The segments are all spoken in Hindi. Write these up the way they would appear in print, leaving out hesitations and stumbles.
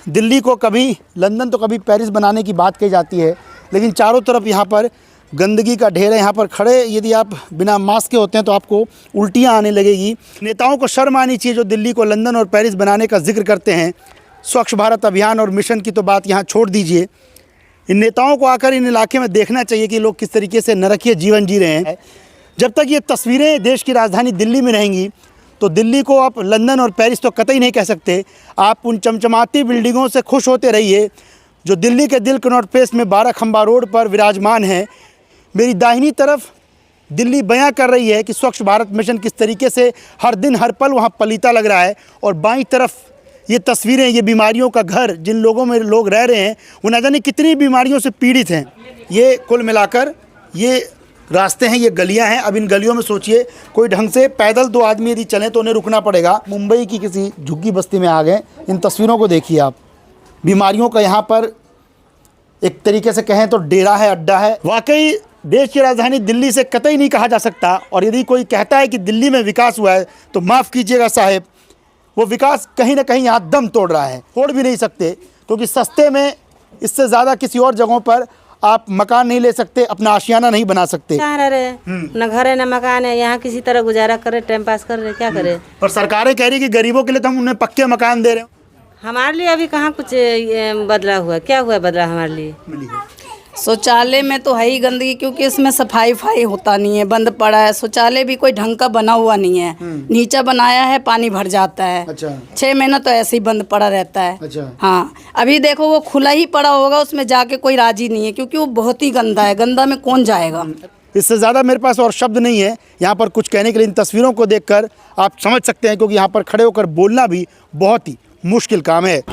दिल्ली को कभी लंदन तो कभी पेरिस बनाने की बात कही जाती है, लेकिन चारों तरफ यहाँ पर गंदगी का ढेर है। यहाँ पर खड़े यदि आप बिना मास्क के होते हैं तो आपको उल्टियाँ आने लगेगी। नेताओं को शर्म आनी चाहिए जो दिल्ली को लंदन और पेरिस बनाने का जिक्र करते हैं। स्वच्छ भारत अभियान और मिशन की तो बात यहाँ छोड़ दीजिए। इन नेताओं को आकर इन इलाके में देखना चाहिए कि लोग किस तरीके से नरकीय जीवन जी रहे हैं। जब तक ये तस्वीरें देश की राजधानी दिल्ली में रहेंगी तो दिल्ली को आप लंदन और पेरिस तो कतई नहीं कह सकते। आप उन चमचमाती बिल्डिंगों से खुश होते रहिए जो दिल्ली के दिल कनॉट प्लेस में 12 खंबा रोड पर विराजमान है। मेरी दाहिनी तरफ दिल्ली बयां कर रही है कि स्वच्छ भारत मिशन किस तरीके से हर दिन हर पल वहां पलीता लग रहा है, और बाईं तरफ ये तस्वीरें, ये बीमारियों का घर, जिन लोगों में लोग रह रहे हैं वो न जाने कितनी बीमारियों से पीड़ित हैं। ये कुल मिलाकर ये रास्ते हैं, ये गलियां हैं। अब इन गलियों में सोचिए कोई ढंग से पैदल 2 आदमी यदि चलें तो उन्हें रुकना पड़ेगा। मुंबई की किसी झुग्गी बस्ती में आ गए। इन तस्वीरों को देखिए आप। बीमारियों का यहाँ पर एक तरीके से कहें तो डेरा है, अड्डा है। वाकई देश की राजधानी दिल्ली से कतई नहीं कहा जा सकता। और यदि कोई कहता है कि दिल्ली में विकास हुआ है तो माफ़ कीजिएगा साहब, वो विकास कहीं ना कहीं यहाँ दम तोड़ रहा है। तोड़ भी नहीं सकते क्योंकि सस्ते में इससे ज़्यादा किसी और जगहों पर आप मकान नहीं ले सकते, अपना आशियाना नहीं बना सकते। कहाँ रह रहे, न घर है न मकान है, यहाँ किसी तरह गुजारा कर रहे, टाइम पास कर रहे, क्या करे। और सरकारें कह रही कि गरीबों के लिए तो हम उन्हें पक्के मकान दे रहे हैं। हमारे लिए अभी कहाँ कुछ बदला हुआ, क्या हुआ बदला हमारे लिए। शौचालय में तो है ही गंदगी, क्योंकि इसमें सफाई होता नहीं है, बंद पड़ा है। शौचालय भी कोई ढंग का बना हुआ नहीं है, नीचा बनाया है, पानी भर जाता है। अच्छा। 6 महीना तो ऐसे ही बंद पड़ा रहता है। अच्छा। हाँ, अभी देखो वो खुला ही पड़ा होगा, उसमें जाके कोई राजी नहीं है, क्योंकि वो बहुत ही गंदा है। गंदा में कौन जाएगा। इससे ज़्यादा मेरे पास और शब्द नहीं है यहाँ पर कुछ कहने के लिए। इन तस्वीरों को देखकर आप समझ सकते हैं, क्योंकि यहाँ पर खड़े होकर बोलना भी बहुत ही मुश्किल काम है।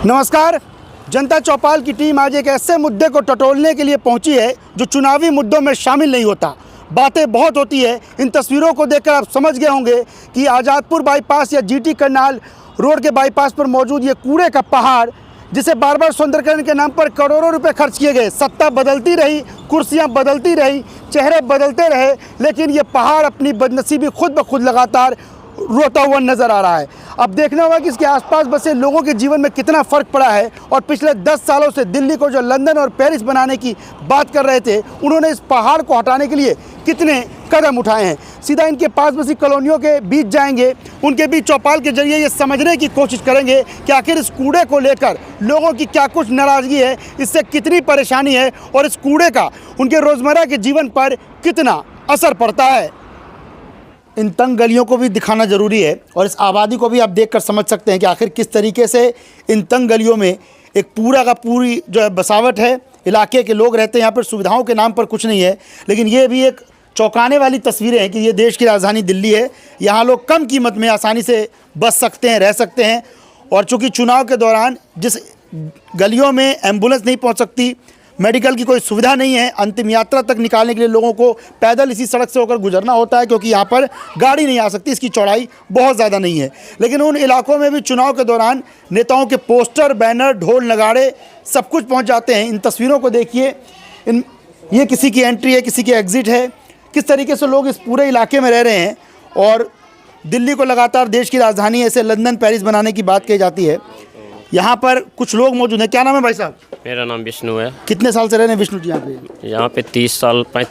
नमस्कार, जनता चौपाल की टीम आज एक ऐसे मुद्दे को टटोलने के लिए पहुंची है जो चुनावी मुद्दों में शामिल नहीं होता। बातें बहुत होती है। इन तस्वीरों को देखकर आप समझ गए होंगे कि आज़ादपुर बाईपास या जीटी करनाल रोड के बाईपास पर मौजूद ये कूड़े का पहाड़, जिसे बार बार सौंदर्यकरण के नाम पर करोड़ों रुपए खर्च किए गए, सत्ता बदलती रही, कुर्सियां बदलती रही, चेहरे बदलते रहे, लेकिन ये पहाड़ अपनी बदनसीबी खुद ब खुद लगातार रोता हुआ नजर आ रहा है। अब देखना होगा कि इसके आसपास बसे लोगों के जीवन में कितना फ़र्क पड़ा है। और पिछले 10 सालों से दिल्ली को जो लंदन और पेरिस बनाने की बात कर रहे थे, उन्होंने इस पहाड़ को हटाने के लिए कितने कदम उठाए हैं। सीधा इनके पास बसी कॉलोनियों के बीच जाएंगे, उनके बीच चौपाल के जरिए ये समझने की कोशिश करेंगे कि आखिर इस कूड़े को लेकर लोगों की क्या कुछ नाराज़गी है, इससे कितनी परेशानी है, और इस कूड़े का उनके रोज़मर्रा के जीवन पर कितना असर पड़ता है। इन तंग गलियों को भी दिखाना ज़रूरी है, और इस आबादी को भी आप देखकर समझ सकते हैं कि आखिर किस तरीके से इन तंग गलियों में एक पूरा का पूरी जो है बसावट है, इलाके के लोग रहते हैं। यहाँ पर सुविधाओं के नाम पर कुछ नहीं है, लेकिन ये भी एक चौंकाने वाली तस्वीरें हैं कि ये देश की राजधानी दिल्ली है। यहाँ लोग कम कीमत में आसानी से बच सकते हैं, रह सकते हैं। और चूँकि चुनाव के दौरान जिस गलियों में एम्बुलेंस नहीं पहुँच सकती, मेडिकल की कोई सुविधा नहीं है, अंतिम यात्रा तक निकालने के लिए लोगों को पैदल इसी सड़क से होकर गुजरना होता है, क्योंकि यहाँ पर गाड़ी नहीं आ सकती, इसकी चौड़ाई बहुत ज़्यादा नहीं है। लेकिन उन इलाकों में भी चुनाव के दौरान नेताओं के पोस्टर, बैनर, ढोल नगाड़े सब कुछ पहुँच जाते हैं। इन तस्वीरों को देखिए, ये किसी की एंट्री है, किसी की एग्ज़िट है। किस तरीके से लोग इस पूरे इलाके में रह रहे हैं। और दिल्ली को लगातार देश की राजधानी ऐसे लंदन पेरिस बनाने की बात कही जाती है। यहाँ पर कुछ लोग मौजूद हैं। क्या नाम है भाई साहब? मेरा नाम विष्णु है। कितने साल से रह रहे हैं विष्णु जी यहाँ पे? यहाँ पे 35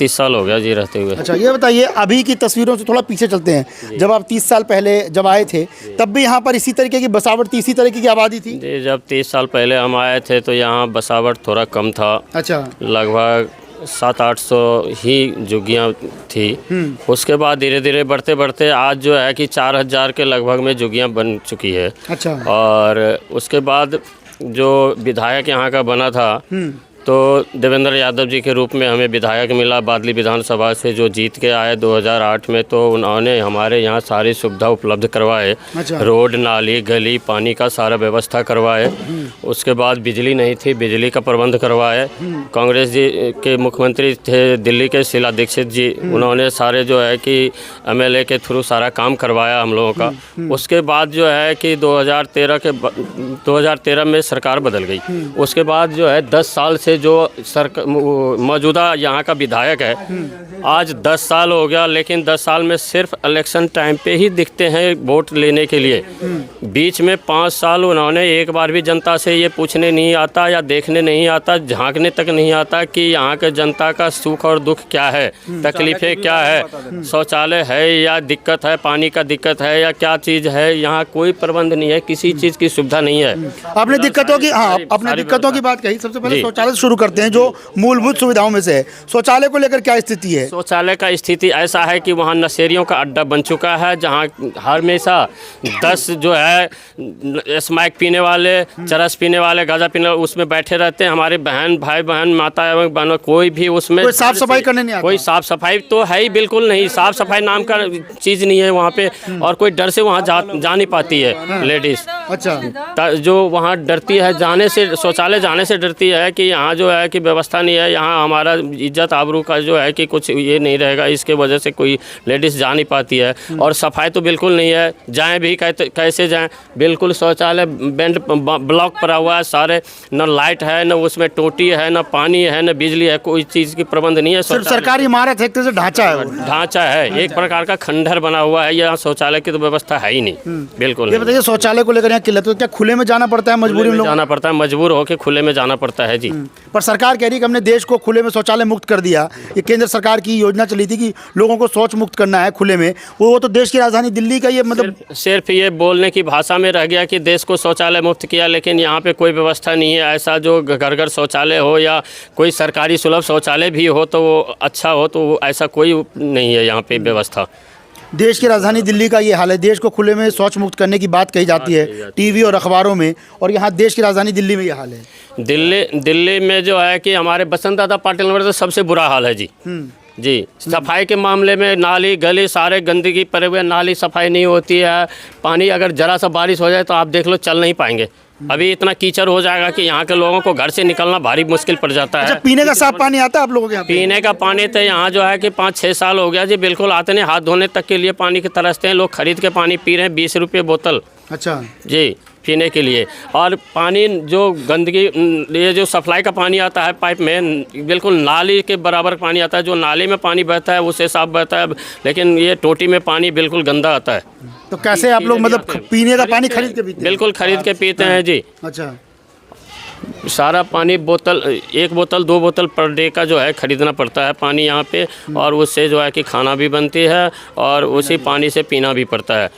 साल हो गया जी रहते हुए। अच्छा, ये बताइए, अभी की तस्वीरों से थोड़ा पीछे चलते हैं। जब आप 30 साल पहले जब आए थे, तब भी यहाँ पर इसी तरीके की बसावट थी, इसी तरीके की आबादी थी? जी, जब 30 साल पहले हम आए थे तो यहाँ बसावट थोड़ा कम था। अच्छा। लगभग 700-800 ही झुग्गियाँ थी। उसके बाद धीरे धीरे बढ़ते बढ़ते आज जो है कि 4000 के लगभग में झुग्गियाँ बन चुकी है। अच्छा। और उसके बाद जो विधायक यहाँ का बना था, तो देवेंद्र यादव जी के रूप में हमें विधायक मिला बादली विधानसभा से, जो जीत के आए 2008 में। तो उन्होंने हमारे यहाँ सारी सुविधा उपलब्ध करवाए। अच्छा। रोड, नाली, गली, पानी का सारा व्यवस्था करवाए। उसके बाद बिजली नहीं थी, बिजली का प्रबंध करवाए। कांग्रेस जी के मुख्यमंत्री थे दिल्ली के शीला दीक्षित जी, उन्होंने सारे जो है कि MLA के थ्रू सारा काम करवाया हम लोगों का। उसके बाद जो है कि 2013 में सरकार बदल गई। उसके बाद जो है 10 साल से से जो मौजूदा यहाँ का विधायक है, आज 10 साल हो गया, लेकिन 10 साल में सिर्फ इलेक्शन टाइम पे ही दिखते हैं वोट लेने के लिए। बीच में 5 साल उन्होंने एक बार भी जनता से ये पूछने नहीं आता या देखने नहीं आता, झांकने तक नहीं आता कि यहाँ के जनता का सुख और दुख क्या है, तकलीफ़ें क्या है, शौचालय है या दिक्कत है, पानी का दिक्कत है या क्या चीज़ है। यहाँ कोई प्रबंध नहीं है, किसी चीज़ की सुविधा नहीं है। आपने दिक्कतों की आपने दिक्कतों की बात कही। सबसे पहले शौचालय शुरू करते हैं, जो मूलभूत सुविधाओं में से है। शौचालय को लेकर क्या स्थिति है? शौचालय का स्थिति ऐसा है कि वहाँ नशेरियों का अड्डा बन चुका है, जहाँ हमेशा 10 जो है स्मैक पीने वाले, चरस पीने वाले, गांजा पीने वाले उसमें बैठे रहते हैं। हमारे बहन, भाई बहन, माता एवं बहनों, कोई भी उसमें साफ सफाई करने नहीं आता। कोई साफ सफाई तो है ही बिल्कुल नहीं, साफ सफाई नाम का चीज़ नहीं है वहाँ पे, और कोई डर से वहाँ जा नहीं पाती है लेडीज़। अच्छा, जो वहाँ डरती है जाने से, शौचालय जाने से डरती है कि यहाँ जो है कि व्यवस्था नहीं है, यहाँ हमारा इज्जत आबरू का जो है कि कुछ ये नहीं रहेगा, इसके वजह से कोई लेडीज़ जा नहीं पाती है। और सफाई तो बिल्कुल नहीं है, जाएं भी कैसे जाएं, बिल्कुल शौचालय बेंड ब्लॉक पड़ा हुआ है सारे, न लाइट है, न उसमें टोटी है, न पानी है, न बिजली है, कोई चीज़ की प्रबंध नहीं है। सिर्फ सरकारी इमारत है, एक तरह से ढांचा है, ढांचा है, एक प्रकार का खंडहर बना हुआ है। यहाँ शौचालय की तो व्यवस्था है ही नहीं, बिल्कुल। ये बताइए, शौचालय को लेकर यहाँ किल्लत है, क्या खुले में जाना पड़ता है? मजबूरी में जाना पड़ता है, मजबूर होकर खुले में जाना पड़ता है जी। पर सरकार कह रही है कि हमने देश को खुले में शौचालय मुक्त कर दिया। ये केंद्र सरकार की योजना चली थी कि लोगों को शौच मुक्त करना है खुले में। वो तो देश की राजधानी दिल्ली का ये मतलब सिर्फ ये बोलने की भाषा में रह गया कि देश को शौचालय मुक्त किया, लेकिन यहाँ पे कोई व्यवस्था नहीं है ऐसा जो घर घर शौचालय हो या कोई सरकारी सुलभ शौचालय भी हो तो वो अच्छा हो, तो ऐसा कोई नहीं है यहाँ पे व्यवस्था। देश की राजधानी दिल्ली का ये हाल है। देश को खुले में शौच मुक्त करने की बात कही जाती है टीवी और अखबारों में, और यहाँ देश की राजधानी दिल्ली में ये हाल है। दिल्ली में जो है कि हमारे बसंत दादा पाटिल नगर तो सबसे बुरा हाल है जी। जी, सफाई के मामले में नाली गली सारे गंदगी पड़े हुए, नाली सफाई नहीं होती है। पानी अगर जरा सा बारिश हो जाए तो आप देख लो चल नहीं पाएंगे। अभी इतना कीचड़ हो जाएगा कि यहाँ के लोगों को घर से निकलना भारी मुश्किल पड़ जाता है। अच्छा, पीने का साफ पानी आता है आप लोगों के यहाँ? पीने का पानी तो यहाँ जो है कि 5-6 साल हो गया जी, बिल्कुल आते नहीं, हाथ धोने तक के लिए पानी के तरसते हैं लोग, खरीद के पानी पी रहे हैं 20 रुपये बोतल। अच्छा जी, पीने के लिए। और पानी जो गंदगी, ये जो सप्लाई का पानी आता है पाइप में, बिल्कुल नाली के बराबर पानी आता है। जो नाली में पानी बहता है उससे साफ बहता है, लेकिन ये टोटी में पानी बिल्कुल गंदा आता है। तो कैसे आप लोग मतलब पीने का पानी खरीद के पीते हैं? बिल्कुल खरीद के पीते हैं जी। अच्छा, सारा पानी बोतल, 1 बोतल 2 बोतल पर डे का जो है खरीदना पड़ता है पानी यहाँ पे, और उससे जो है कि खाना भी बनती है और उसी पानी से पीना भी पड़ता है।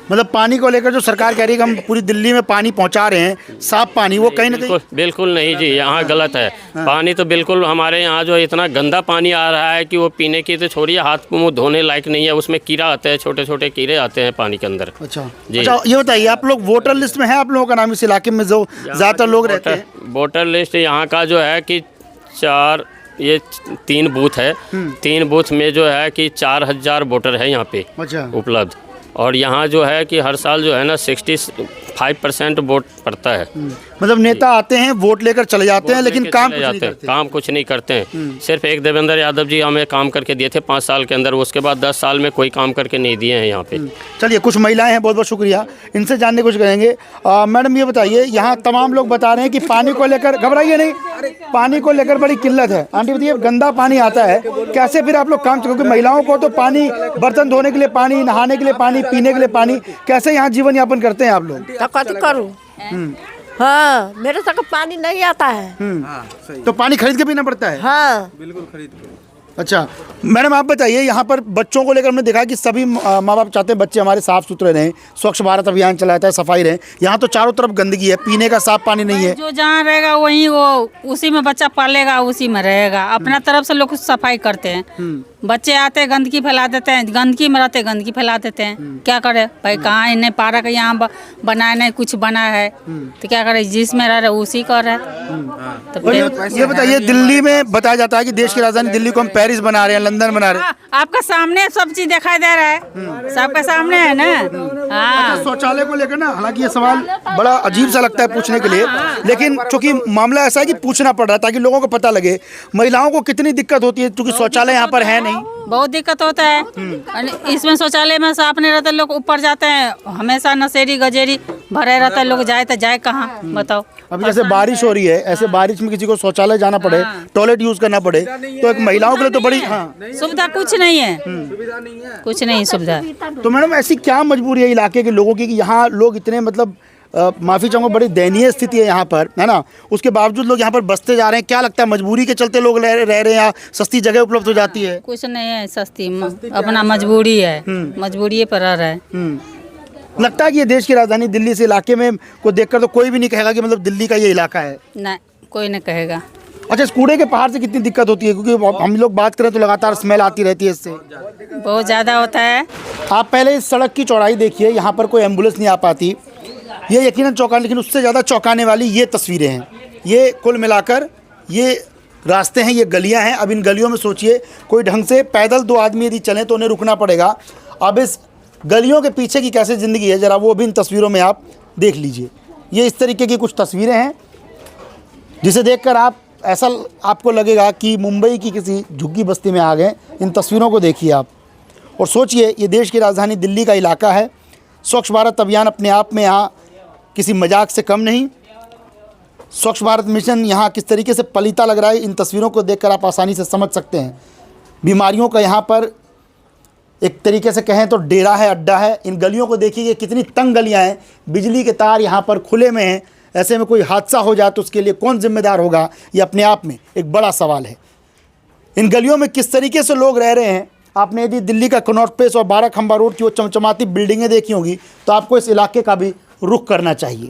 मतलब पानी को लेकर जो सरकार कह रही है कि हम पूरी दिल्ली में पानी पहुंचा रहे हैं, साफ पानी, वो कहीं ना कहीं बिल्कुल नहीं जी, यहाँ गलत है। पानी तो बिल्कुल हमारे यहाँ जो इतना गंदा पानी आ रहा है कि वो पीने की तो छोड़िए, हाथ मुंह धोने लायक नहीं है। उसमें कीड़ा आते हैं, छोटे छोटे कीड़े आते हैं पानी के अंदर। अच्छा ये बताइए, आप लोग वोटर लिस्ट में है आप लोगों का नाम इस इलाके में जो ज़्यादातर लोग रहते हैं? वोटर लिस्ट यहाँ का जो है कि 3 बूथ है, 3 बूथ में जो है कि 4000 वोटर है यहाँ पे उपलब्ध। और यहाँ जो है कि हर साल जो है ना 65% वोट पड़ता है। मतलब नेता आते हैं, वोट लेकर चले जाते हैं, लेकिन काम कुछ नहीं करते हैं। सिर्फ एक देवेंद्र यादव जी हमें काम करके दिए थे 5 साल के अंदर, उसके बाद 10 साल में कोई काम करके नहीं दिए हैं यहाँ पे। चलिए, कुछ महिलाएं हैं, बहुत बहुत शुक्रिया, इनसे जानने कुछ करेंगे। मैडम ये बताइए, यहाँ तमाम लोग बता रहे हैं कि पानी को लेकर, घबराइए नहीं, पानी को लेकर बड़ी किल्लत है। आंटी बताइए, गंदा पानी आता है, कैसे फिर आप लोग काम, क्योंकि महिलाओं को तो पानी, बर्तन धोने के लिए पानी, नहाने के लिए पानी, पीने के लिए पानी, कैसे यहाँ जीवन यापन करते हैं आप लोग? करूँ? हाँ, मेरे तक पानी नहीं आता है। तो पानी खरीद के पीना पड़ता है? हाँ, बिल्कुल खरीद के। अच्छा मैडम, आप बताइए, यहाँ पर बच्चों को लेकर हमने देखा कि सभी माँ बाप चाहते हैं बच्चे हमारे साफ़ सुथरे रहें, स्वच्छ भारत अभियान चलाता है, सफाई रहें। यहाँ तो चारों तरफ गंदगी है, पीने का साफ पानी नहीं है। जो जहाँ रहेगा वहीं वो उसी में बच्चा पालेगा, उसी में रहेगा। अपना तरफ से लोग सफाई करते हैं, बच्चे आते हैं गंदगी फैला देते हैं, गंदगी में रहते गंदगी फैला देते हैं। क्या करे भाई, कहाँ इन्हें पार्क यहाँ बनाए नहीं, कुछ बना है तो क्या करे, जिसमें रह रहे उसी का रहे। तो ये बताइए, दिल्ली में बताया जाता है कि देश की राजधानी दिल्ली को हम पेरिस बना रहे हैं, लंदन बना रहे हैं। आपका सामने सब चीज दिखाई दे रहा है, सबके सामने है ना। हाँ, शौचालय को लेकर ना, हालांकि ये सवाल बड़ा अजीब सा लगता है पूछने के लिए, लेकिन चूंकि मामला ऐसा है कि पूछना पड़ रहा है ताकि लोगों को पता लगे महिलाओं को कितनी दिक्कत होती है, क्योंकि शौचालय यहाँ पर है नहीं। बहुत दिक्कत होता है। और इसमें शौचालय में साफ नहीं रहता, लोग ऊपर जाते हैं, हमेशा नशेड़ी गजेरी भरे रहता है, लोग जाए तो जाए कहाँ बताओ। अभी जैसे बारिश हो रही है, ऐसे बारिश में किसी को शौचालय जाना पड़े, टॉयलेट यूज करना पड़े, तो एक महिलाओं के लिए तो बड़ी सुविधा कुछ नहीं है, कुछ नहीं सुविधा। तो मैडम ऐसी क्या मजबूरी है इलाके के लोगों की कि यहाँ लोग इतने मतलब माफ़ी चाहूँगा बड़ी दयनीय स्थिति है यहाँ पर, है ना, उसके बावजूद लोग यहाँ पर बसते जा रहे हैं। क्या लगता है मजबूरी के चलते लोग रह रहे हैं या सस्ती जगह उपलब्ध हो जाती है? कुछ नहीं है सस्ती, अपना मजबूरी है, मजबूरी पर रह रहा है। लगता है कि ये देश की राजधानी दिल्ली से इलाके में को देखकर तो कोई भी नहीं कहेगा कि मतलब दिल्ली का ये इलाका है। नहीं, कोई नहीं कहेगा। अच्छा, इस कूड़े के पहाड़ से कितनी दिक्कत होती है? क्योंकि हम लोग बात करें तो लगातार स्मेल आती रहती है इससे। बहुत ज़्यादा होता है। आप पहले इस सड़क की चौड़ाई देखिए, यहाँ पर कोई एम्बुलेंस नहीं आ पाती, ये यकीनन चौंकाने, लेकिन उससे ज़्यादा चौंकाने वाली ये तस्वीरें हैं। ये कुल मिलाकर ये रास्ते हैं, ये गलियां हैं। अब इन गलियों में सोचिए कोई ढंग से पैदल दो आदमी यदि चलें तो उन्हें रुकना पड़ेगा। अब इस गलियों के पीछे की कैसे ज़िंदगी है, ज़रा वो भी इन तस्वीरों में आप देख लीजिए। ये इस तरीके की कुछ तस्वीरें हैं जिसे देखकर आप ऐसा आपको लगेगा कि मुंबई की किसी झुग्गी बस्ती में आ गए। इन तस्वीरों को देखिए आप और सोचिए, ये देश की राजधानी दिल्ली का इलाका है। स्वच्छ भारत अभियान अपने आप में यहाँ किसी मजाक से कम नहीं। स्वच्छ भारत मिशन यहाँ किस तरीके से पलीता लग रहा है, इन तस्वीरों को देखकर आप आसानी से समझ सकते हैं। बीमारियों का यहाँ पर एक तरीके से कहें तो डेरा है, अड्डा है। इन गलियों को देखिए, कितनी तंग गलियाँ हैं, बिजली के तार यहाँ पर खुले में हैं। ऐसे में कोई हादसा हो जाए तो उसके लिए कौन जिम्मेदार होगा, ये अपने आप में एक बड़ा सवाल है। इन गलियों में किस तरीके से लोग रह रहे हैं, आपने यदि दिल्ली का कनॉट प्लेस और 12 खंबा रोड की वो चमचमाती बिल्डिंगें देखी होंगी तो आपको इस इलाके का भी रुख करना चाहिए।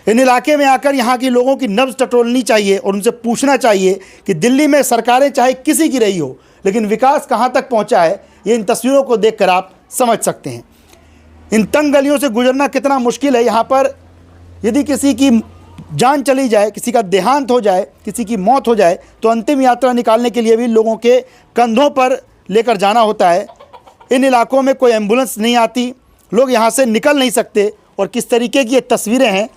इन इलाके में आकर यहाँ के लोगों की नब्ज़ टटोलनी चाहिए और उनसे पूछना चाहिए कि दिल्ली में सरकारें चाहे किसी की रही हो, लेकिन विकास कहाँ तक पहुँचा है, ये इन तस्वीरों को देखकर आप समझ सकते हैं। इन तंग गलियों से गुजरना कितना मुश्किल है। यहाँ पर यदि किसी की जान चली जाए, किसी का देहांत हो जाए, किसी की मौत हो जाए तो अंतिम यात्रा निकालने के लिए भी लोगों के कंधों पर लेकर जाना होता है। इन इलाकों में कोई एम्बुलेंस नहीं आती, लोग यहाँ से निकल नहीं सकते और किस तरीके की ये तस्वीरें हैं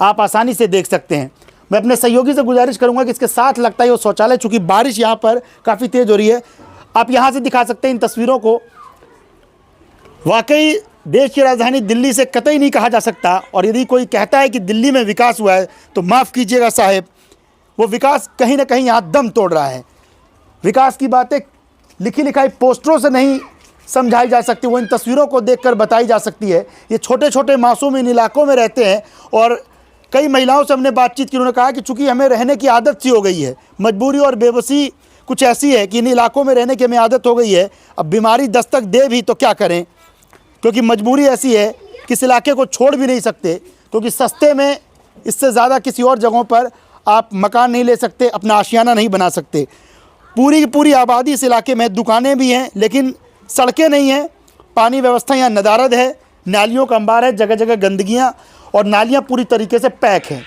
आप आसानी से देख सकते हैं। मैं अपने सहयोगी से गुजारिश करूंगा कि इसके साथ लगता है वो शौचालय, चूँकि बारिश यहाँ पर काफ़ी तेज़ हो रही है, आप यहाँ से दिखा सकते हैं इन तस्वीरों को। वाकई देश की राजधानी दिल्ली से कतई नहीं कहा जा सकता। और यदि कोई कहता है कि दिल्ली में विकास हुआ है तो माफ़ कीजिएगा साहब, वो विकास कहीं ना कहीं यहाँ दम तोड़ रहा है। विकास की बातें लिखी लिखाई पोस्टरों से नहीं समझाई जा सकती, वो इन तस्वीरों को देखकर बताई जा सकती है। ये छोटे छोटे मासूम इन इलाकों में रहते हैं और कई महिलाओं से हमने बातचीत की, उन्होंने कहा कि चूँकि हमें रहने की आदत सी हो गई है, मजबूरी और बेबसी कुछ ऐसी है कि इन इलाकों में रहने की हमें आदत हो गई है। अब बीमारी दस्तक दे भी तो क्या करें, क्योंकि मजबूरी ऐसी है कि इस इलाके को छोड़ भी नहीं सकते, क्योंकि सस्ते में इससे ज़्यादा किसी और जगहों पर आप मकान नहीं ले सकते, अपना आशियाना नहीं बना सकते। पूरी की पूरी आबादी इस इलाके में, दुकानें भी हैं लेकिन सड़कें नहीं हैं, पानी व्यवस्था यहाँ नदारद है, नालियों का अंबार है, जगह जगह गंदगियाँ और नालियाँ पूरी तरीके से पैक हैं।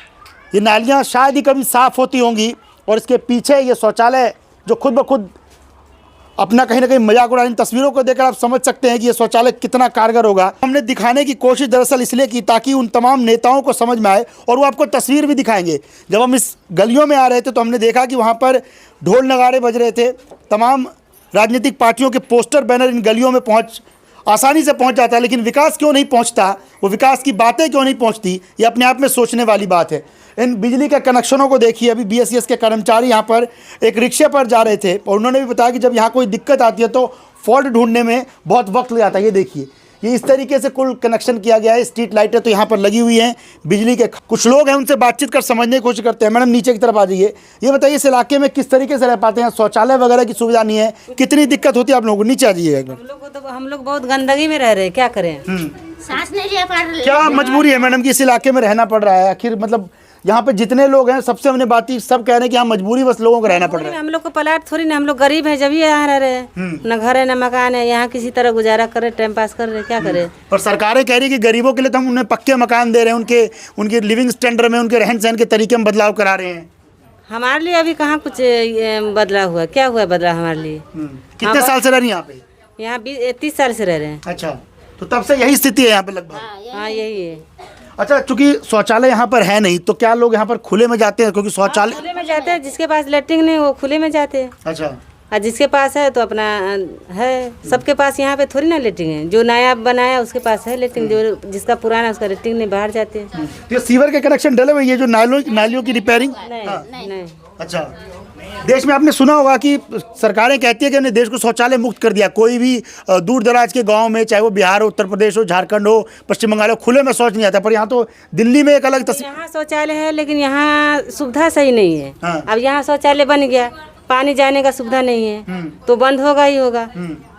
ये नालियाँ शायद ही कभी साफ़ होती होंगी और इसके पीछे ये शौचालय जो खुद ब खुद अपना कहीं ना कहीं मजाक उड़ा। इन तस्वीरों को देखकर आप समझ सकते हैं कि ये शौचालय कितना कारगर होगा। हमने दिखाने की कोशिश दरअसल इसलिए की ताकि उन तमाम नेताओं को समझ में आए और वो आपको तस्वीर भी दिखाएंगे। जब हम इस गलियों में आ रहे थे तो हमने देखा कि वहाँ पर ढोल नगाड़े बज रहे थे, तमाम राजनीतिक पार्टियों के पोस्टर बैनर इन गलियों में आसानी से पहुंच जाता है, लेकिन विकास क्यों नहीं पहुंचता, वो विकास की बातें क्यों नहीं पहुंचती, ये अपने आप में सोचने वाली बात है। इन बिजली के कनेक्शनों को देखिए, अभी BSES के कर्मचारी यहाँ पर एक रिक्शे पर जा रहे थे और उन्होंने भी बताया कि जब यहाँ कोई दिक्कत आती है तो फॉल्ट ढूंढने में बहुत वक्त लग जाता है। ये देखिए, ये इस तरीके से कुल कनेक्शन किया गया है। स्ट्रीट लाइटें तो यहाँ पर लगी हुई हैं, बिजली के कुछ लोग हैं, उनसे बातचीत कर समझने की कोशिश करते हैं। मैडम नीचे की तरफ आ जाइए, ये बताइए इस इलाके में किस तरीके से रह पाते हैं, शौचालय वगैरह की सुविधा नहीं है, कितनी दिक्कत होती है आप लोगों को? नीचे आ जाइए एक बार। हम लोग बहुत गंदगी में रह रहे हैं, क्या करें? सांस नहीं ले पा रहे। क्या मजबूरी है मैडम कि इस इलाके में रहना पड़ रहा है? आखिर मतलब यहाँ पे जितने लोग हैं सबसे हमने बात की, सब कह रहे हैं कि यहाँ मजबूरी बस लोगों को रहना पड़ रहा है। हम लोग को प्लाट थोड़ी ना, हम लोग गरीब हैं जब भी यहाँ रह रहे हैं, न घर है न मकान है, यहाँ किसी तरह गुजारा कर रहे, टाइम पास कर रहे, क्या करें? पर सरकारें कह रही है कि गरीबों के लिए तो हम उन्हें पक्के मकान दे रहे हैं, उनके लिविंग स्टैंडर्ड में, उनके रहन सहन के तरीके में बदलाव करा रहे हैं। हमारे लिए अभी कहाँ कुछ बदला हुआ, क्या हुआ बदला हमारे लिए? कितने साल से रह रही हैं यहाँ पे? यहाँ 30 साल से रह रहे हैं। अच्छा, तो तब से यही स्थिति है यहाँ पे लगभग? हाँ यही है। अच्छा, चूंकि शौचालय यहाँ पर है नहीं तो क्या लोग यहाँ पर खुले में जाते हैं? क्योंकि शौचालय खुले में जाते हैं, जिसके पास लेटरिन नहीं वो खुले में जाते हैं। अच्छा, और जिसके पास है तो अपना है। सबके पास यहाँ पे थोड़ी ना लेटरिन है। जो नया बनाया उसके पास है लेटरिन, जो जिसका पुराना उसका लेटरिन नहीं, बाहर जाते हैं। तो ये सीवर के कनेक्शन डले हुए, ये जो नालियों की रिपेयरिंग। नहीं। अच्छा, देश में आपने सुना होगा कि सरकारें कहती है कि हमने देश को शौचालय मुक्त कर दिया। कोई भी दूर दराज के गांव में, चाहे वो बिहार हो, उत्तर प्रदेश हो, झारखंड हो, पश्चिम बंगाल हो, खुले में शौच नहीं आता। पर यहाँ तो दिल्ली में एक अलग तस्वीर। यहाँ शौचालय है लेकिन यहाँ सुविधा सही नहीं है। हाँ। अब यहाँ शौचालय बन गया, पानी जाने का सुविधा नहीं है तो बंद होगा ही होगा।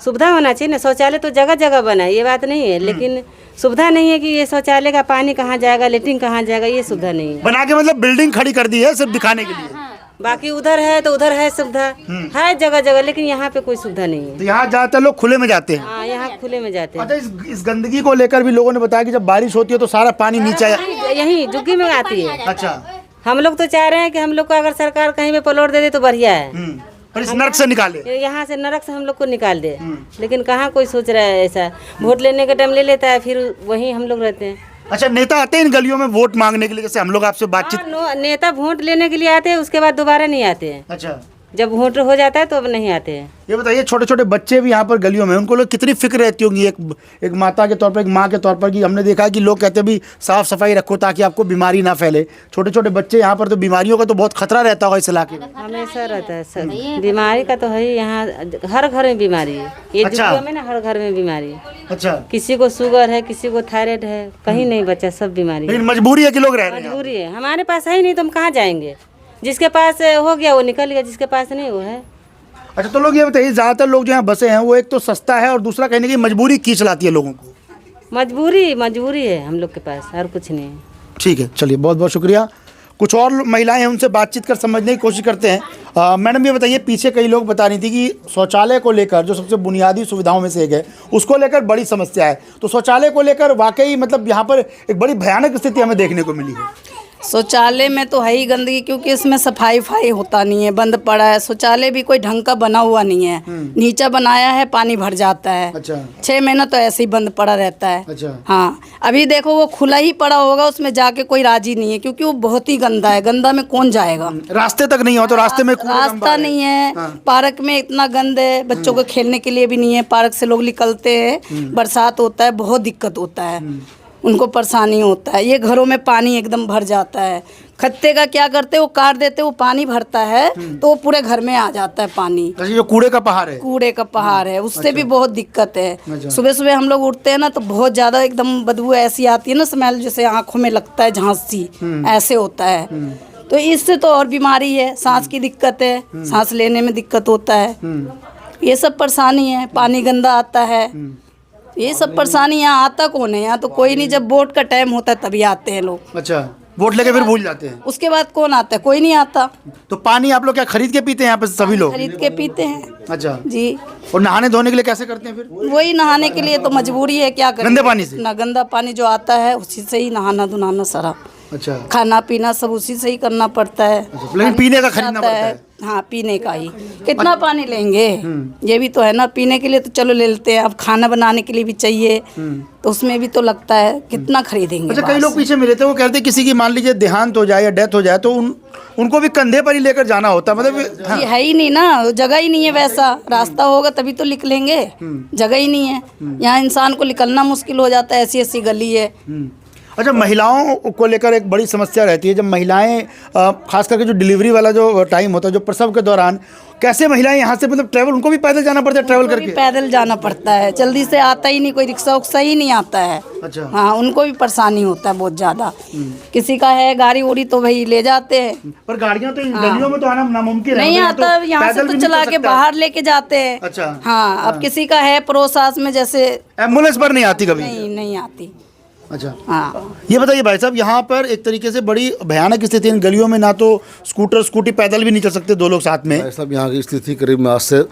सुविधा होना चाहिए ना। शौचालय तो जगह जगह बना है, ये बात नहीं है, लेकिन सुविधा नहीं है कि ये शौचालय का पानी कहाँ जाएगा, लेटरिन कहाँ जाएगा, ये सुविधा नहीं है। बना के मतलब बिल्डिंग खड़ी कर दी है सिर्फ दिखाने के लिए। बाकी उधर है तो उधर है सुविधा, है जगह जगह, लेकिन यहाँ पे कोई सुविधा नहीं है। तो यहाँ ज्यादातर लोग खुले में जाते हैं। हाँ, यहाँ खुले में जाते हैं। अच्छा, इस गंदगी को लेकर भी लोगों ने बताया कि जब बारिश होती है तो सारा पानी नीचे यही जुग्गी में आती है। अच्छा, हम लोग तो चाह रहे हैं कि हम लोग को अगर सरकार कहीं पे प्लॉट दे दे तो बढ़िया है। पर इस नर्क से निकाले। यहाँ से नरक से हम लोग को निकाल दे, लेकिन कहाँ कोई सोच रहा है ऐसा। वोट लेने के टाइम ले लेता है, फिर वहीं हम लोग रहते हैं। अच्छा, नेता आते हैं इन गलियों में वोट मांगने के लिए, जैसे हम लोग आपसे बातचीत। नेता वोट लेने के लिए आते हैं, उसके बाद दोबारा नहीं आते हैं। अच्छा, जब वोट हो जाता है तो अब नहीं आते हैं। ये बताइए, छोटे छोटे बच्चे भी यहाँ पर गलियों में, उनको लोग कितनी फिक्र रहती होगी एक माता के तौर पर, एक माँ के तौर पर, कि हमने देखा है कि लोग कहते हैं भी साफ सफाई रखो ताकि आपको बीमारी ना फैले। छोटे छोटे बच्चे यहाँ पर, तो बीमारियों का तो बहुत खतरा रहता होगा इस इलाके में। हमेशा रहता है सर, बीमारी का तो है यहाँ, हर घर में बीमारी है। ये अच्छा। जुग्गियों में ना हर घर में बीमारी है। अच्छा, किसी को शुगर है, किसी को थायराइड है, कहीं नहीं बच्चा, सब बीमारी है। लेकिन मजबूरी है कि लोग रह रहे हैं। मजबूरी है, हमारे पास है ही नहीं तो हम कहाँ जाएंगे। जिसके पास हो गया वो निकल गया, जिसके पास नहीं वो है। अच्छा, तो लोग ये बताइए, ज़्यादातर लोग जो यहाँ बसे हैं वो एक तो सस्ता है और दूसरा कहीं ना कहीं मजबूरी खींच लाती है लोगों को। मजबूरी है हम लोग के पास, और कुछ नहीं है। ठीक है, चलिए, बहुत बहुत शुक्रिया। कुछ और महिलाएं हैं, उनसे बातचीत कर समझने की कोशिश करते हैं। मैडम, ये बताइए, पीछे कई लोग बता रही थी कि शौचालय को लेकर, जो सबसे बुनियादी सुविधाओं में से एक है, उसको लेकर बड़ी समस्या है। तो शौचालय को लेकर वाकई मतलब यहाँ पर एक बड़ी भयानक स्थिति हमें देखने को मिली है। शौचालय में तो है ही गंदगी, क्योंकि इसमें सफाई होता नहीं है, बंद पड़ा है। शौचालय भी कोई ढंग का बना हुआ नहीं है, नीचा बनाया है, पानी भर जाता है। अच्छा। 6 महीना तो ऐसे ही बंद पड़ा रहता है। अच्छा। हाँ, अभी देखो वो खुला ही पड़ा होगा, उसमें जाके कोई राजी नहीं है, क्योंकि वो बहुत ही गंदा है। गंदा में कौन जाएगा? रास्ते तक नहीं हो तो रास्ते में रास्ता नहीं है। पार्क में इतना गंद है, बच्चों को खेलने के लिए भी नहीं है। पार्क से लोग निकलते हैं, बरसात होता है, बहुत दिक्कत होता है, उनको परेशानी होता है। ये घरों में पानी एकदम भर जाता है। खत्ते का क्या करते, वो काट देते, वो पानी भरता है तो वो पूरे घर में आ जाता है पानी। जो कूड़े का पहाड़ है, कूड़े का पहाड़ है, उससे भी बहुत दिक्कत है। सुबह सुबह हम लोग उठते हैं ना तो बहुत ज़्यादा एकदम बदबू ऐसी आती है ना, स्मेल, जैसे आँखों में लगता है झांसी, ऐसे होता है। तो इससे तो और बीमारी है, सांस की दिक्कत है, सांस लेने में दिक्कत होता है। ये सब परेशानी है। पानी गंदा आता है, ये सब परेशानी। यहाँ आता कौन है? यहाँ तो कोई नहीं। जब वोट का टाइम होता है तभी आते हैं लोग। अच्छा, वोट लेके फिर भूल जाते हैं। उसके बाद कौन आता है? कोई नहीं आता। तो पानी आप लोग क्या खरीद के पीते हैं यहाँ पे सभी लोग? खरीद के पीते हैं। अच्छा जी। और नहाने धोने के लिए कैसे करते हैं फिर? वही नहाने के लिए तो मजबूरी है, क्या करें? गंदे पानी से? ना, गंदा पानी जो आता है उसी से ही नहाना धुनाना सारा। अच्छा। खाना पीना सब उसी से ही करना पड़ता है। लेकिन पीने का खरीदना पड़ता है। हाँ, पीने का ही। कितना पानी लेंगे? ये भी तो है ना। पीने के लिए तो चलो ले लेते हैं, अब खाना बनाने के लिए भी चाहिए तो उसमें भी तो लगता है, कितना खरीदेंगे? अच्छा, कई लोग पीछे मिले थे, वो कहते किसी की मान लीजिए देहांत हो जाए या डेथ हो जाए तो उनको भी कंधे पर ही लेकर जाना होता है। मतलब हाँ। ये है ही नहीं ना, जगह ही नहीं है वैसा। रास्ता होगा तभी तो निकलेंगे, जगह ही नहीं है। यहाँ इंसान को निकलना मुश्किल हो जाता है, ऐसी ऐसी गली है। अच्छा, महिलाओं को लेकर एक बड़ी समस्या रहती है। जब महिलाएं खास करके जो डिलीवरी वाला जो टाइम होता है, जो प्रसव के दौरान, कैसे महिलाएं यहाँ से मतलब ट्रैवल, उनको भी पैदल जाना पड़ता है? ट्रैवल करके पैदल जाना पड़ता है, जल्दी से आता ही नहीं, कोई रिक्शा उक्सा ही नहीं आता है। अच्छा। हाँ, उनको भी परेशानी होता है बहुत ज़्यादा। किसी का है गाड़ी उड़ी तो भाई ले जाते हैं, पर गाड़ियाँ तो इन गलियों में तो आना नामुमकिन है। नहीं मतलब आता। यहाँ से तो चला के बाहर लेके जाते हैं। अच्छा। हाँ, अब किसी का है पड़ोस आस में, जैसे एम्बुलेंस पर नहीं आती कभी? नहीं आती। अच्छा। हाँ, ये बताइए भाई साहब, यहाँ पर एक तरीके से बड़ी भयानक स्थिति है इन गलियों में। ना तो स्कूटर स्कूटी पैदल भी नहीं चल सकते दो लोग साथ में। भाई साहब, यहाँ की स्थिति करीब मैं आज से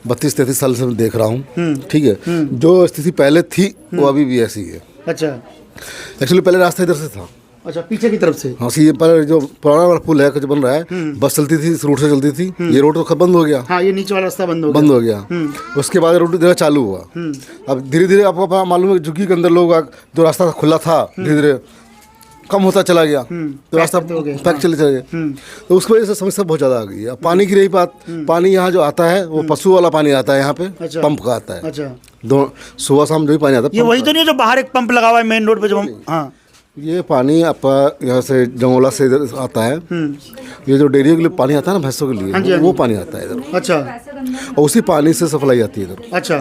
32-33 साल से मैं देख रहा हूँ। ठीक है, जो स्थिति पहले थी वो अभी भी ऐसी है। अच्छा। एक्चुअली पहले रास्ता इधर से था। अच्छा, पीछे की तरफ से? हाँ, ये पर जो पुराना वाला पुल है जो बन रहा है, बस चलती थी इस रूट से चलती थी। ये रोड तो बंद हो गया। हाँ, ये नीचे वाला रास्ता बंद हो गया। उसके बाद रोड धीरे चालू हुआ। अब धीरे धीरे आपको मालूम है, झुग्गी के अंदर लोग जो रास्ता खुला था धीरे धीरे कम होता चला गया, तो रास्ता पैक चले चले गए, तो उसकी वजह से समस्या बहुत ज़्यादा आ गई है। पानी की रही बात, पानी यहाँ जो आता है वो पशु वाला पानी आता है, यहाँ पे अच्छा। पंप का आता है। अच्छा, दो सुबह शाम जो भी पानी आता है ये पंप वही का। तो नहीं है जो बाहर एक पंप लगा हुआ है मेन रोड पे जब हम, हाँ ये पानी आपका यहाँ से जंगोला से इधर आता है। ये जो डेयरी के लिए पानी आता है ना भैंसों के लिए, वो पानी आता है इधर, अच्छा और उसी पानी से सप्लाई आती है इधर। अच्छा,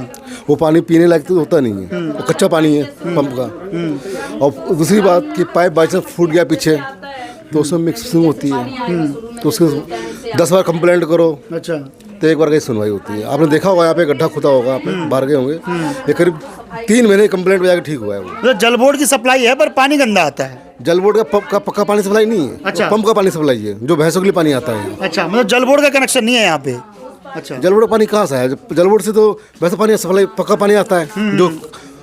वो पानी पीने लायक तो होता नहीं है, वो कच्चा पानी है पंप का। और दूसरी बात कि पाइप बाई चांस फूट गया पीछे तो उसमें मिक्सिंग होती है, तो उसके 10 बार कंप्लेंट करो अच्छा, तो एक बार कहीं सुनवाई होती है। आपने देखा होगा यहाँ पे गड्ढा खुदा होगा, आप बाहर गए होंगे, ये करीब 3 महीने कंप्लेंट में जाकर ठीक हुआ है वो। मतलब जल बोर्ड की सप्लाई है पर पानी गंदा आता है। जल बोर्ड का पक्का पानी सप्लाई नहीं है, अच्छा। पंप का पानी सप्लाई है जो भैंसों के लिए पानी आता है। अच्छा, मतलब जल बोर्ड का कनेक्शन नहीं है यहाँ पे। अच्छा, जल बोर्ड का पानी कहाँ से है? जल बोर्ड से तो वैसा पानी सप्लाई पक्का पानी आता है, जो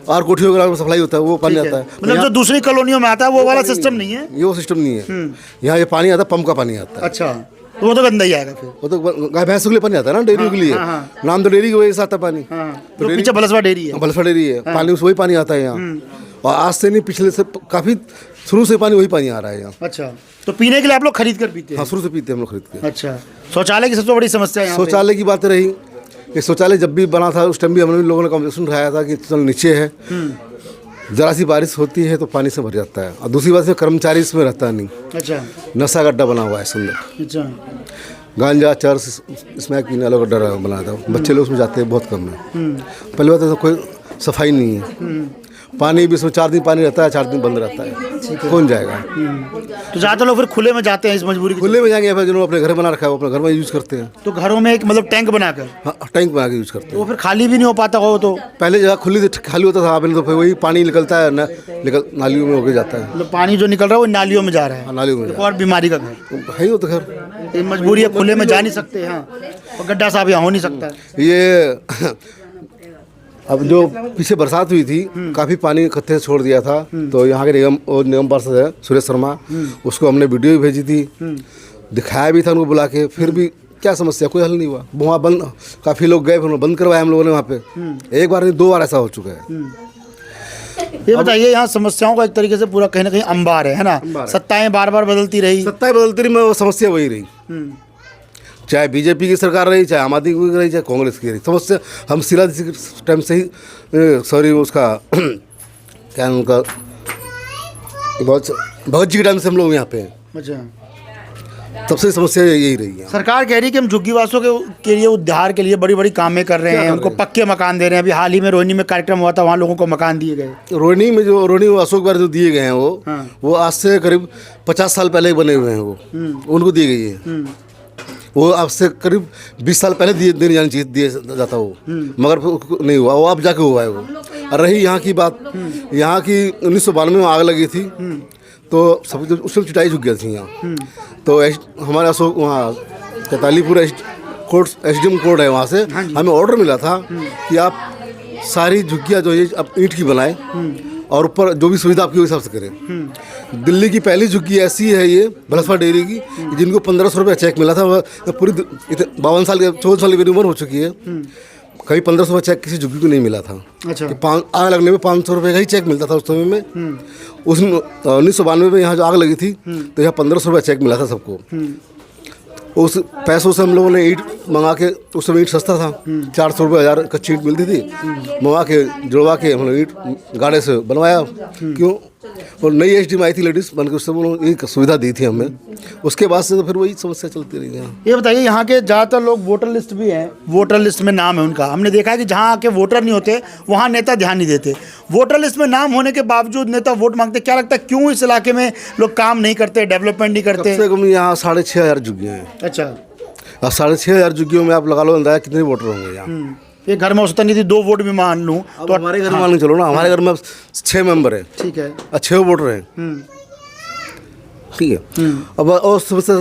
आर कोठियों वगैरह में सप्लाई होता है वो पानी आता है। मतलब जो दूसरी कॉलोनियों में आता है वो वाला सिस्टम नहीं है। ये वो सिस्टम नहीं है, यहाँ ये पानी आता है पंप का पानी आता है। अच्छा, तो वो तो गंदा ही आएगा फिर। वो तो गाय भैंसों के लिए पानी आता है ना, डेयरी के लिए, नाम तो डेयरी की वजह से आता है पानी। तो पीछे बलसवा डेयरी है। बलसवा डेयरी है, पानी उस वही पानी आता है यहाँ, और आज से नहीं पिछले से काफी शुरू से पानी वही पानी आ रहा है यहाँ। अच्छा, तो पीने के लिए आप लोग खरीद कर पीते हैं? हाँ, शुरू से पीते हैं हम लोग खरीद के। अच्छा, शौचालय की सबसे बड़ी समस्या है यहाँ पे? शौचालय की बात रही कि शौचालय जब भी बना था उस टाइम भी हमने लोगों ने कॉम्पिटिशन उठाया था कि चल नीचे है, जरा सी बारिश होती है तो पानी से भर जाता है, और दूसरी बात से कर्मचारी इसमें रहता नहीं। अच्छा नशा गड्ढा बना हुआ है सुंदर, अच्छा, गांजा चर्स स्मैक पीने वाला गड्ढा बना था, बच्चे लोग उसमें जाते हैं बहुत कम है। पहली बात तो कोई सफाई नहीं है, पानी भी इसमें 4 दिन पानी रहता है, 4 दिन बंद रहता है, कौन जाएगा? तो ज़्यादातर लोग फिर खुले में जाते हैं इस मजबूरी की। खुले में जाएंगे, फिर जिन्होंने अपने घर बना रखा है वो अपने घर में यूज करते हैं। तो घरों में एक मतलब टैंक बनाकर हाँ, टैंक बना के यूज करते हैं। वो फिर खाली भी नहीं हो पाता हो तो? पहले जगह खुली थी, खाली होता था, पहले तो फिर वही पानी निकलता है ना, नालियों में होके जाता है। मतलब पानी जो निकल रहा है वो नालियों में जा रहा है। हाँ, नालियों में एक और बीमारी का घर है ही, वो तो खैर ये मजबूरी है, खुले में जा नहीं सकते। हाँ, और गड्ढा साहब यहाँ हो नहीं सकता है। ये अब जो पीछे बरसात हुई थी, काफ़ी पानी इकट्ठे से छोड़ दिया था, तो यहाँ के निगम पार्षद है सुरेश शर्मा, उसको हमने वीडियो भी भेजी थी, दिखाया भी था उनको बुला के, फिर भी क्या समस्या, कोई हल नहीं हुआ। वहाँ बंद, काफ़ी लोग गए, फिर बंद करवाया हम लोगों ने वहाँ पे। एक बार नहीं 2 बार ऐसा हो चुका है। ये बताइए, यहाँ समस्याओं का एक तरीके से पूरा कहीं ना कहीं अंबार है ना? सत्ताएं बार बार बदलती रही, सत्ताएं बदलती रही, वो समस्या वही रही, चाहे बीजेपी की सरकार रही, चाहे आम आदमी की रही, चाहे कांग्रेस की रही, समस्या हम सिला टाइम से ही सॉरी उसका क्या उनका भगत जी के टाइम से हम लोग यहाँ पे हैं। अच्छा, तब से समस्या यही रही है। सरकार कह रही है कि हम झुग्गीवासियों के लिए उद्धार के लिए बड़ी बड़ी कामें कर रहे हैं, उनको पक्के मकान दे रहे हैं। अभी हाल ही में रोहिणी में कार्यक्रम हुआ था, वहाँ लोगों को मकान दिए गए। रोहिणी में अशोक बार जो दिए गए हैं वो आज से करीब 50 साल पहले बने हुए हैं, वो उनको दी गई है। वो अब से करीब 20 साल पहले देने जानी चाहिए, दिया जाता वो, मगर नहीं हुआ, वो अब जाके हुआ है वो। और रही यहाँ की बात, यहाँ की 1992 में आग लगी थी, तो सब उस समय चिटाई झुक गई थी यहाँ, तो हमारे अशोक वहाँ कैतालीपुर SDM कोर्ट है, वहाँ से हमें ऑर्डर मिला था कि आप सारी झुग्गियाँ जो है अब ईंट की बनाएं, और ऊपर जो भी सुविधा आपकी हिसाब से करें। दिल्ली की पहली झुग्गी ऐसी है ये बलसवा डेयरी की, जिनको 1500 रुपये चेक मिला था। पूरी 52 साल की 14 साल की मेरी उम्र हो चुकी है, कभी 1500 रुपये चेक किसी झुग्गी को नहीं मिला था। अच्छा, आग लगने में 500 रुपये का ही चेक मिलता था उस समय में। उस 1992 में यहाँ जो आग लगी थी तो यहाँ 1500 रुपये चेक मिला था सबको। उस पैसों से हम लोगों ने ईंट मंगा के, उस समय ईंट सस्ता था, 400 रुपये 1000 कच्ची ईंट मिलती थी, मंगा के जुड़वा के हम लोग ईंट गाड़े से बनवाया। क्यों? और नई SDM आई थी लेडीज़ बन के, उससे उन्होंने एक सुविधा दी थी हमें। उसके बाद से तो फिर वही समस्या चलती रही है। ये बताइए, यहाँ के ज़्यादातर लोग वोटर लिस्ट भी हैं, वोटर लिस्ट में नाम है उनका। हमने देखा है कि जहाँ के वोटर नहीं होते वहाँ नेता ध्यान नहीं देते। वोटर लिस्ट में नाम होने के बावजूद नेता वोट मांगते। क्या लगता है क्यों इस इलाके में लोग काम नहीं करते, डेवलपमेंट नहीं करते? कम से कम यहाँ 6500 झुग्गियाँ हैं। अच्छा, और 6500 झुग्गियों में आप लगा लो अंदाजा कितने वोटर होंगे यहाँ। ये घर में औसतन यदि 2 वोट भी मान लूँ तो हमारे घर में मान के चलो ना, हमारे घर में 6 मेंबर हैं, ठीक है, और 6 वोटर हैं, ठीक है। अब और समस्या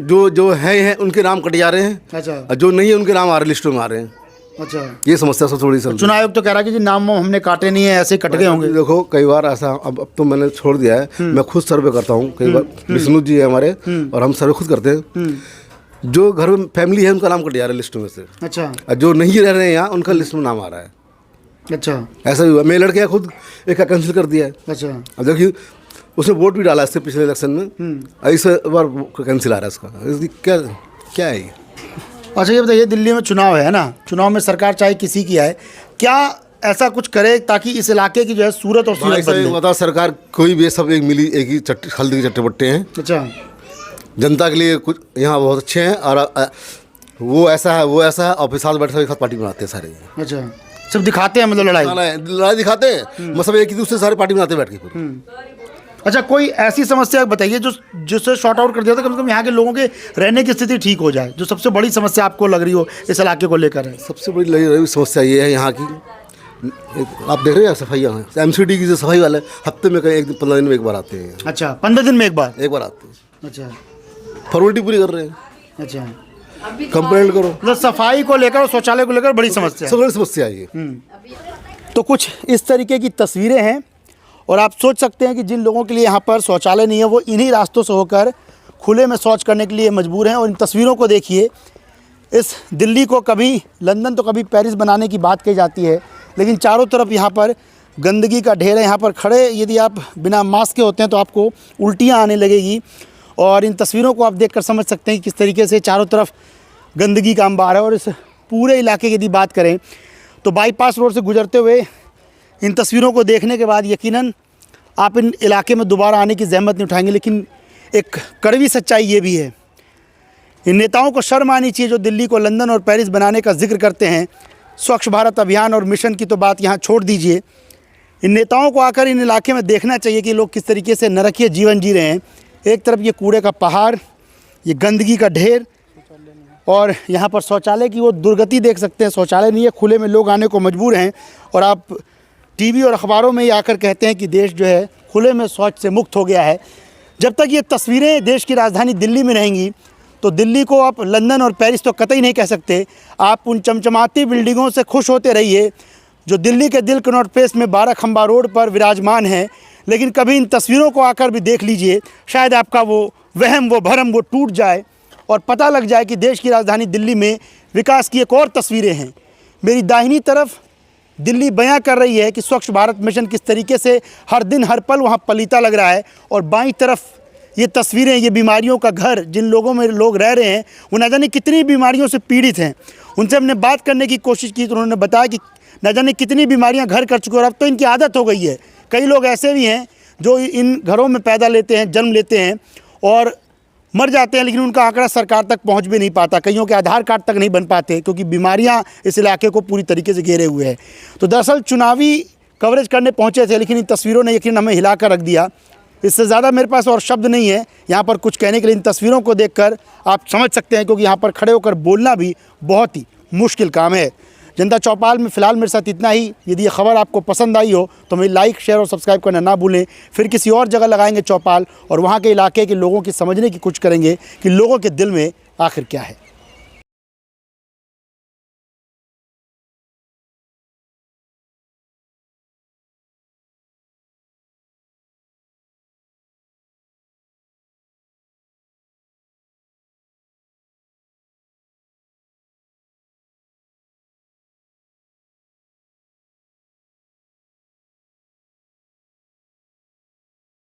जो हैं उनके नाम कट जा रहे हैं, अच्छा, और जो नहीं है उनके नाम आ रहे लिस्टों में आ रहे हैं। अच्छा, ये समस्या सब थोड़ी सी। चुनाव आयोग तो कह रहा है कि जी नाम हमने काटे नहीं है, ऐसे कट गए होंगे। देखो कई बार ऐसा, अब तो मैंने छोड़ दिया है, मैं खुद सर्वे करता हूँ। कई बार विष्णु जी है हमारे, और हम सर्वे खुद करते हैं। जो घर में फैमिली है उनका नाम कट जा रहा है लिस्ट में से, अच्छा, और जो नहीं रह रहे हैं यहाँ उनका लिस्ट में नाम आ रहा है। अच्छा, ऐसा भी हुआ। मेरे लड़के खुद एक का कैंसिल कर दिया है। अच्छा, अब देखिए उसने वोट भी डाला इससे पिछले इलेक्शन में, ऐसे बार कैंसिल आ रहा है इसका। इसकी क्या क्या है ये? अच्छा ये बताइए, दिल्ली में चुनाव है ना, चुनाव में सरकार चाहे किसी की आए, क्या ऐसा कुछ करे ताकि इस इलाके की जो है सूरत और सूरत बदले? बताओ, सरकार कोई भी सब एक मिली एक ही हल्दी के चट्टे बट्टे हैं। अच्छा, जनता के लिए कुछ यहाँ बहुत अच्छे हैं, और वो ऐसा है और फिर साथ बैठे एक साथ पार्टी बनाते हैं सारे। अच्छा, सब दिखाते हैं मतलब लड़ाई लड़ाई दिखाते हैं, मतलब एक ही दूसरे सारे पार्टी बनाते बैठ के। अच्छा, कोई ऐसी समस्या बताइए जो जिससे शॉर्ट आउट कर दिया था, कम से कम यहाँ के लोगों के रहने की स्थिति ठीक हो जाए, जो सबसे बड़ी समस्या आपको लग रही हो इस इलाके को लेकर है। सबसे बड़ी लगी समस्या ये है यहाँ की, आप देख रहे हैं सफाइयाँ हैं, MCD की जो सफाई वाले हफ्ते में कहीं 15 दिन में एक बार आते हैं। अच्छा, 15 दिन में एक बार आते हैं। अच्छा, फॉर्मेलिटी पूरी कर रहे हैं। अच्छा, कंप्लेंट करो, मतलब सफाई को लेकर और शौचालय को लेकर बड़ी समस्या है। सब बड़ी समस्या है ये। तो कुछ इस तरीके की तस्वीरें हैं, और आप सोच सकते हैं कि जिन लोगों के लिए यहाँ पर शौचालय नहीं है वो इन्हीं रास्तों से होकर खुले में शौच करने के लिए मजबूर हैं। और इन तस्वीरों को देखिए, इस दिल्ली को कभी लंदन तो कभी पेरिस बनाने की बात कही जाती है, लेकिन चारों तरफ यहाँ पर गंदगी का ढेर है। यहाँ पर खड़े यदि आप बिना मास्क के होते हैं तो आपको उल्टियाँ आने लगेगी। और इन तस्वीरों को आप देखकर समझ सकते हैं कि किस तरीके से चारों तरफ गंदगी का अंबार है। और इस पूरे इलाके की यदि बात करें तो बाईपास रोड से गुजरते हुए इन तस्वीरों को देखने के बाद यकीनन आप इन इलाके में दोबारा आने की जहमत नहीं उठाएंगे। लेकिन एक कड़वी सच्चाई ये भी है, इन नेताओं को शर्म आनी चाहिए जो दिल्ली को लंदन और पेरिस बनाने का जिक्र करते हैं। स्वच्छ भारत अभियान और मिशन की तो बात यहाँ छोड़ दीजिए, इन नेताओं को आकर इन इलाके में देखना चाहिए कि लोग किस तरीके से नरकीय जीवन जी रहे हैं। एक तरफ ये कूड़े का पहाड़, ये गंदगी का ढेर, और यहाँ पर शौचालय की वो दुर्गति देख सकते हैं। शौचालय नहीं है, खुले में लोग आने को मजबूर हैं। और आप टीवी और अखबारों में ही आकर कहते हैं कि देश जो है खुले में शौच से मुक्त हो गया है। जब तक ये तस्वीरें देश की राजधानी दिल्ली में रहेंगी तो दिल्ली को आप लंदन और पेरिस तो कतई नहीं कह सकते। आप उन चमचमाती बिल्डिंगों से खुश होते रहिए जो दिल्ली के दिल कनॉट प्लेस में 12 खंबा रोड पर विराजमान है। लेकिन कभी इन तस्वीरों को आकर भी देख लीजिए, शायद आपका वो वहम, वो भरम, वो टूट जाए और पता लग जाए कि देश की राजधानी दिल्ली में विकास की एक और तस्वीरें हैं। मेरी दाहिनी तरफ दिल्ली बयां कर रही है कि स्वच्छ भारत मिशन किस तरीके से हर दिन हर पल वहाँ पलीता लग रहा है, और बाईं तरफ ये तस्वीरें, ये बीमारियों का घर, जिन लोगों में लोग रह रहे हैं वो न जाने कितनी बीमारियों से पीड़ित हैं। उनसे हमने बात करने की कोशिश की तो उन्होंने बताया कि न जाने कितनी बीमारियां घर कर चुके हैं, और अब तो इनकी आदत हो गई है। कई लोग ऐसे भी हैं जो इन घरों में पैदा लेते हैं, जन्म लेते हैं और मर जाते हैं, लेकिन उनका आंकड़ा सरकार तक पहुंच भी नहीं पाता। कईयों के आधार कार्ड तक नहीं बन पाते क्योंकि बीमारियां इस इलाके को पूरी तरीके से घेरे हुए हैं। तो दरअसल चुनावी कवरेज करने पहुंचे थे, लेकिन इन तस्वीरों ने यकीन हमें हिला कर रख दिया। इससे ज़्यादा मेरे पास और शब्द नहीं है यहाँ पर कुछ कहने के लिए। इन तस्वीरों को देखकर आप समझ सकते हैं, क्योंकि यहाँ पर खड़े होकर बोलना भी बहुत ही मुश्किल काम है। जनता चौपाल में फ़िलहाल मेरे साथ इतना ही। यदि ये खबर आपको पसंद आई हो तो मेरी लाइक, शेयर और सब्सक्राइब करना ना भूलें। फिर किसी और जगह लगाएंगे चौपाल और वहाँ के इलाके के लोगों की समझने की कोशिश करेंगे कि लोगों के दिल में आखिर क्या है।